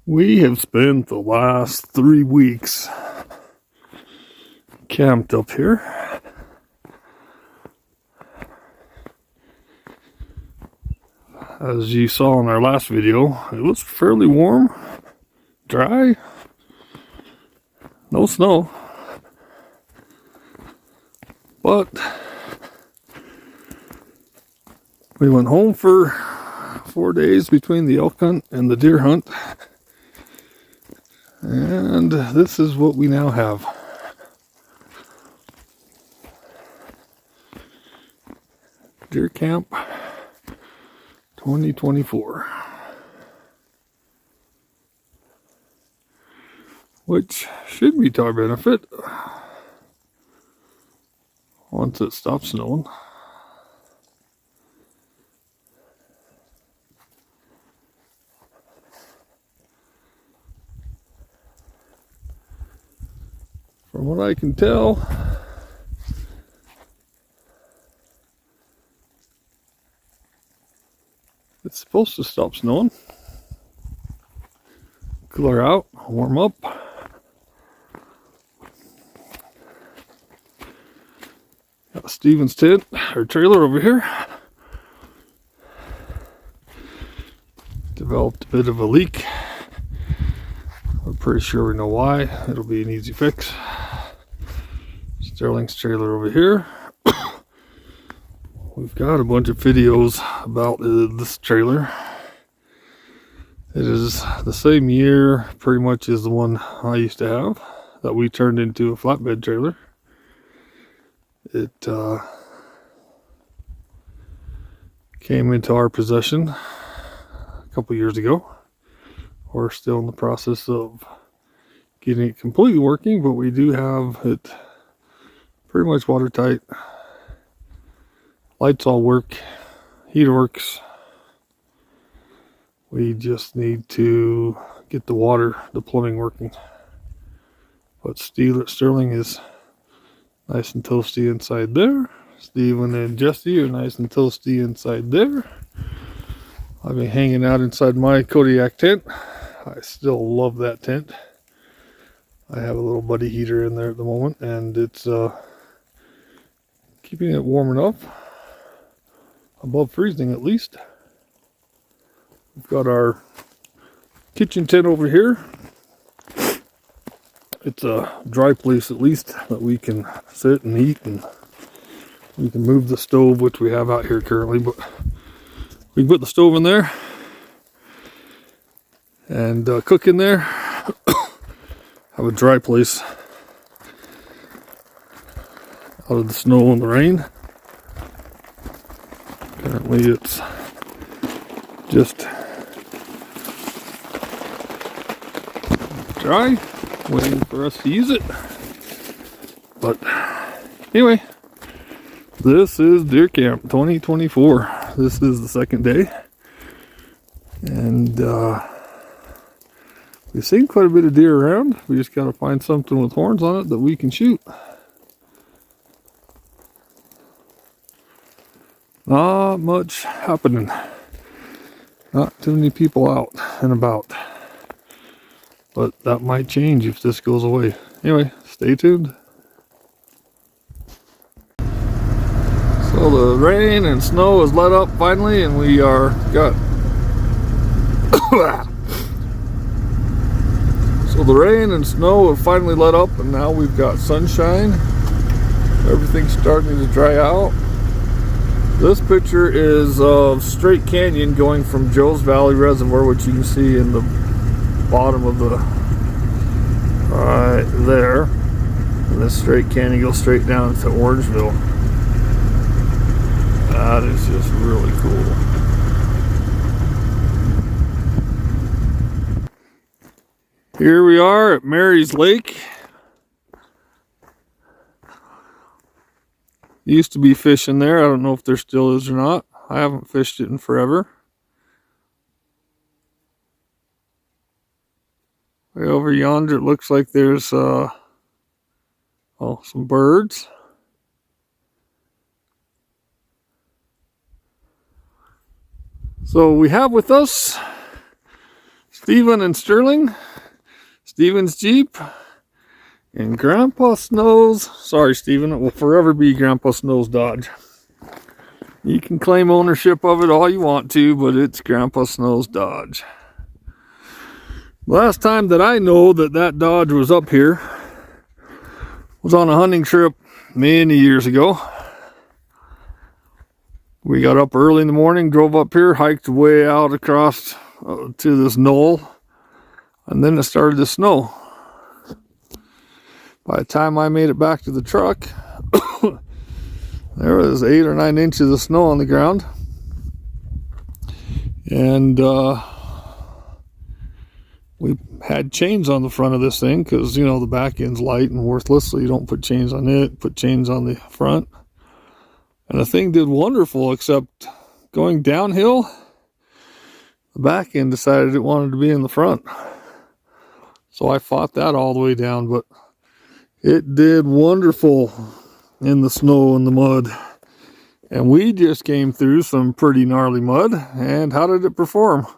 We have spent the last 3 weeks camped up here. As you saw in our last video, it was fairly warm, dry, no snow. But we went home for 4 days between the elk hunt and the deer hunt. And this is what we now have. Deer Camp 2024. Which should be to our benefit once it stops snowing. From what I can tell, it's supposed to stop snowing, clear out, warm up. Got Steven's tent, or trailer over here. Developed a bit of a leak. We're pretty sure we know why. It'll be an easy fix. Sterling's trailer over here. We've got a bunch of videos about this trailer. It is the same year pretty much as the one I used to have that we turned into a flatbed trailer. It came into our possession a couple years ago. We're still in the process of getting it completely working, but we do have it pretty much watertight. Lights all work, heater works. We just need to get the water, the plumbing working. But Sterling is nice and toasty inside there. Steven and Jesse are nice and toasty inside there. I've been hanging out inside my Kodiak tent. I still love that tent. I have a little buddy heater in there at the moment, and it's keeping it warm enough, above freezing at least. We've got our kitchen tent over here. It's a dry place at least that we can sit and eat, and we can move the stove, which we have out here currently, but we can put the stove in there and cook in there. Have a dry place out of the snow and the rain. Currently it's just dry, waiting for us to use it. But anyway, this is Deer Camp 2024. This is the second day, and we've seen quite a bit of deer around. We just got to find something with horns on it that we can shoot. Not much happening. Not too many people out and about. But that might change if this goes away. Anyway, stay tuned. So the rain and snow has let up finally, and we are got so the rain and snow have finally let up, and now we've got sunshine. Everything's starting to dry out. This picture is of Straight Canyon going from Joe's Valley Reservoir, which you can see in the bottom of the right there. And this Straight Canyon goes straight down to Orangeville. That is just really cool. Here we are at Mary's Lake. Used to be fish in there. I don't know if there still is or not. I haven't fished it in forever. Way over yonder, it looks like there's some birds. So we have with us Steven and Sterling, Steven's Jeep, and Grandpa Snow's, sorry Steven, it will forever be Grandpa Snow's Dodge. You can claim ownership of it all you want to, but it's Grandpa Snow's Dodge. Last time that I know that Dodge was up here was on a hunting trip many years ago. We got up early in the morning, drove up here, hiked way out across to this knoll, and then it started to snow. By the time I made it back to the truck, there was 8 or 9 inches of snow on the ground. And we had chains on the front of this thing because, you know, the back end's light and worthless, so you don't put chains on it, put chains on the front. And the thing did wonderful, except going downhill, the back end decided it wanted to be in the front. So I fought that all the way down, but it did wonderful in the snow and the mud. And we just came through some pretty gnarly mud. And how did it perform?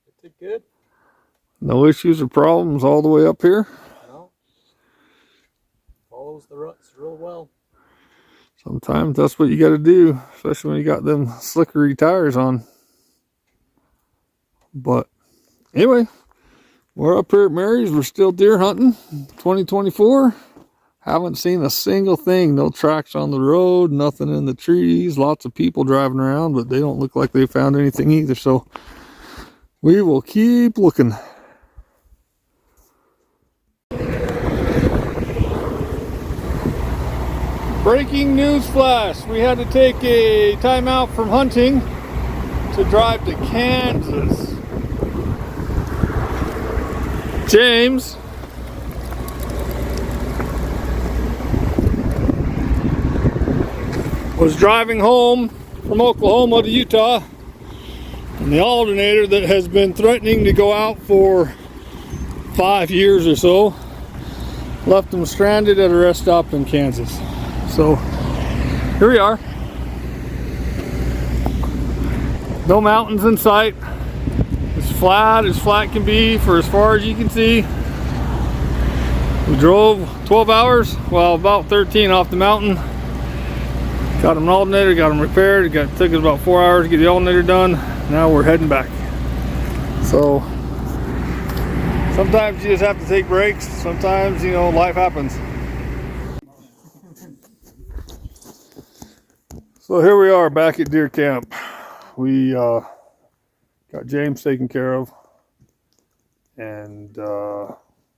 It did good. No issues or problems all the way up here? No. Follows the ruts real well. Sometimes that's what you got to do, especially when you got them slickery tires on. But anyway, we're up here at Mary's. We're still deer hunting, 2024. Haven't seen a single thing. No tracks on the road, nothing in the trees. Lots of people driving around, but they don't look like they found anything either. So we will keep looking. Breaking news flash. We had to take a time out from hunting to drive to Kansas. James was driving home from Oklahoma to Utah, and the alternator that has been threatening to go out for 5 years or so left him stranded at a rest stop in Kansas. So here we are. No mountains in sight. As flat can be for as far as you can see. We drove 12 hours, well, about 13 off the mountain. Got an alternator, got them repaired. Took us about 4 hours to get the alternator done. Now we're heading back. So sometimes you just have to take breaks. Sometimes, you know, life happens. So here we are back at deer camp. We got James taken care of and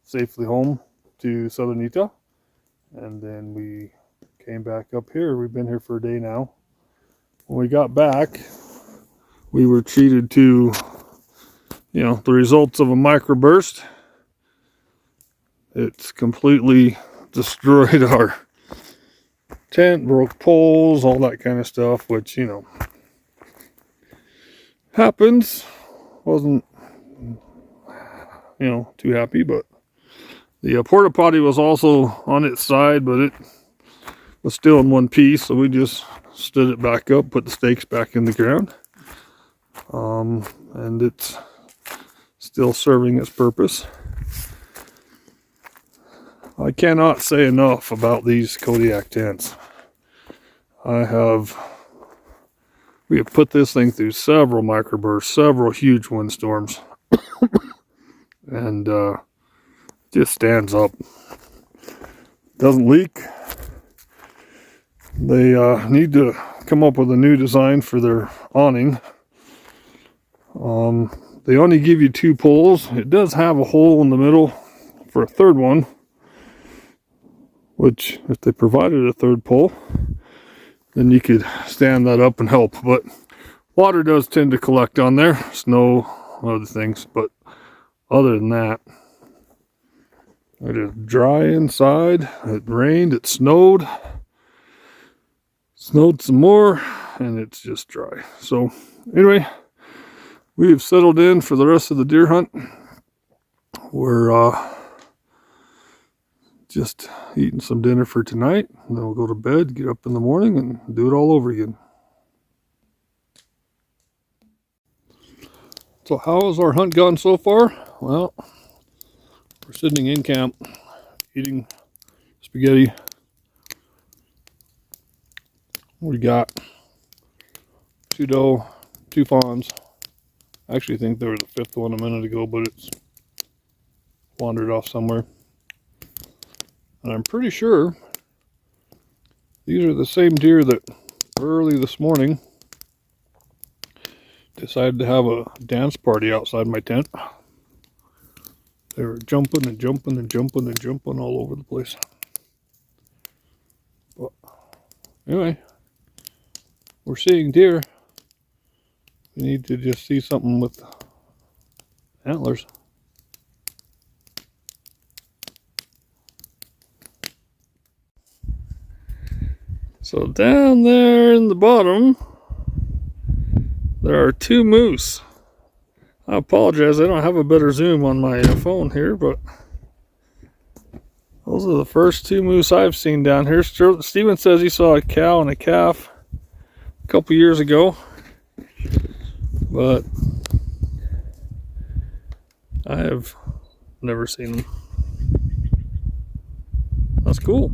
safely home to southern Utah. And then we came back up here. We've been here for a day now. When we got back, we were treated to, you know, the results of a microburst. It's completely destroyed our tent, broke poles, all that kind of stuff, which, you know, happens. Wasn't, you know, too happy, but the porta potty was also on its side, but it was still in one piece, so we just stood it back up, put the stakes back in the ground, and it's still serving its purpose. I cannot say enough about these Kodiak tents. We have put this thing through several microbursts, several huge windstorms, and just stands up. Doesn't leak. They need to come up with a new design for their awning. They only give you 2 poles. It does have a hole in the middle for a third one, which if they provided a third pole, then you could stand that up and help. But water does tend to collect on there, snow, other things. But other than that, it is dry inside. It rained, it snowed some more, and it's just dry. So anyway, we have settled in for the rest of the deer hunt. We're just eating some dinner for tonight, and then we'll go to bed, get up in the morning, and do it all over again. So how has our hunt gone so far? Well, we're sitting in camp eating spaghetti. We got two doe, two fawns. I actually think there was a fifth one a minute ago, but it's wandered off somewhere. And I'm pretty sure these are the same deer that early this morning decided to have a dance party outside my tent. They were jumping and jumping and jumping and jumping all over the place. But anyway, we're seeing deer. We need to just see something with antlers. So down there in the bottom, there are two moose. I apologize, I don't have a better zoom on my phone here, but those are the first two moose I've seen down here. Steven says he saw a cow and a calf a couple years ago, but I have never seen them. That's cool.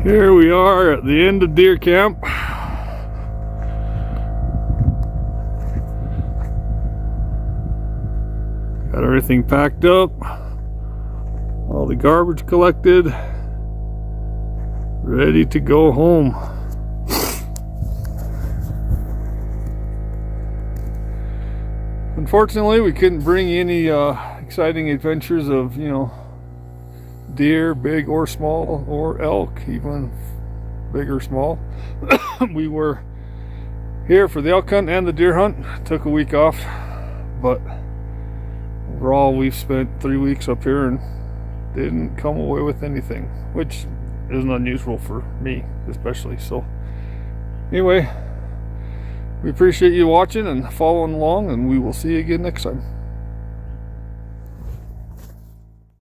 Here we are at the end of deer camp. Got everything packed up, all the garbage collected, ready to go home. Unfortunately, we couldn't bring any exciting adventures of, deer, big or small, or elk, even big or small. We were here for the elk hunt and the deer hunt. Took a week off, but overall we've spent 3 weeks up here and didn't come away with anything, which isn't unusual for me especially. So anyway, we appreciate you watching and following along, and we will see you again next time.